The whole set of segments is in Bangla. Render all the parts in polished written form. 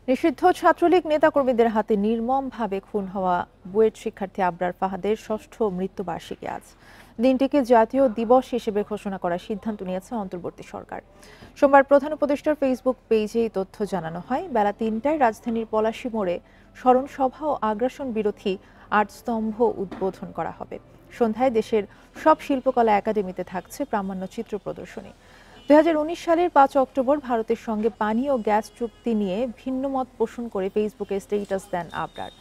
নিষিদ্ধ ছাত্রলীগ নেতাকর্মীদের হাতে নির্মমভাবে খুন হওয়া বুয়েট শিক্ষার্থী আবরার ফাহাদের ষষ্ঠ মৃত্যুবার্ষিকী আজ। দিনটিকে জাতীয় দিবস হিসেবে ঘোষণা করার সিদ্ধান্ত নিয়েছে অন্তর্বর্তী সরকার। সোমবার প্রধান উপদেষ্টার ফেসবুক পেজে এই তথ্য জানানো হয়। বেলা ৩টায় রাজধানীর পলাশী মোড়ে স্মরণ সভা ও আগ্রাসন বিরোধী আর্টস্তম্ভ উদ্বোধন করা হবে। সন্ধ্যায় দেশের সব শিল্পকলা একাডেমিতে থাকছে প্রামাণ্য চিত্র প্রদর্শনী। ২০১৯ সালের ৫ অক্টোবর ভারতের সঙ্গে পানি ও গ্যাস চুক্তি নিয়ে ভিন্নমত পোষণ করে ফেসবুকে স্ট্যাটাস দেন আবরার।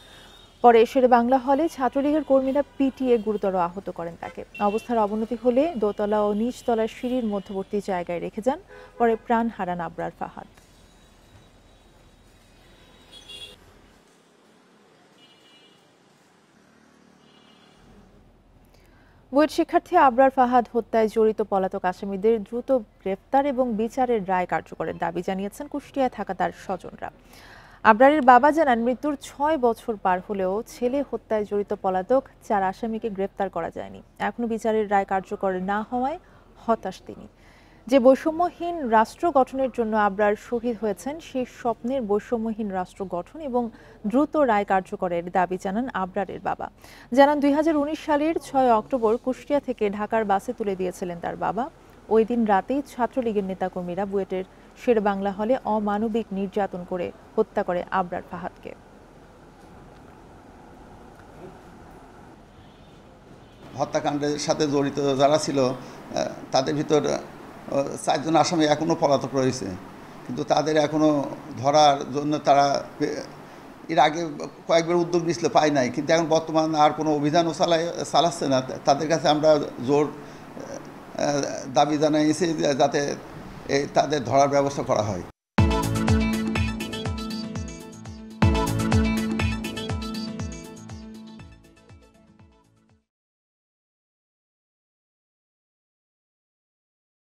পরে শেরেবাংলা হলে ছাত্রলীগের কর্মীরা পিটিয়ে গুরুতর আহত করেন তাকে। অবস্থার অবনতি হলে দোতলা ও নিচতলার সিঁড়ির মধ্যবর্তী জায়গায় রেখে যান। পরে প্রাণ হারান আবরার ফাহাদ। বুয়েট শিক্ষার্থী আবরার ফাহাদ হত্যায় জড়িত পলাতক আসামিদের দ্রুত গ্রেফতার এবং বিচারের রায় কার্যকরের দাবি জানিয়েছেন কুষ্টিয়ায় থাকা তার স্বজনরা। আবরারের বাবা জানান, মৃত্যুর ৬ বছর পার হলেও ছেলে হত্যায় জড়িত পলাতক ৪ আসামিকে গ্রেফতার করা যায়নি। এখনো বিচারের রায় কার্যকর না হওয়ায় হতাশ তিনি। যে বৈষম্যহীন রাষ্ট্র গঠনের জন্য আবরার শহীদ হয়েছেন, সেই স্বপ্নের বৈষম্যহীন রাষ্ট্র গঠন এবং দ্রুত রায় কার্যকরের দাবি জানান আবরারের বাবা। জানান, ২০১৯ সালের ৬ অক্টোবর কুষ্টিয়া থেকে ঢাকার বাসে তুলে দিয়েছিলেন তার বাবা। ওই দিন রাতেই ছাত্রলীগের নেতাকর্মীরা বুয়েটের শেরেবাংলা হলে অমানবিক নির্যাতন করে হত্যা করে আবরার ফাহাদকে। হত্যাকাণ্ডের সাথে জড়িত যারা ছিল তাদের ভিতর ৪ জন আসামি এখনও পলাতক রয়েছে, কিন্তু তাদের এখনও ধরার জন্য তারা এর আগে কয়েকবার উদ্যোগ নিয়েছিল, পায় নাই। কিন্তু এখন বর্তমান আর কোনো অভিযানও চালাচ্ছে না। তাদের কাছে আমরা জোর দাবি জানাইছি যাতে তাদের ধরার ব্যবস্থা করা হয়।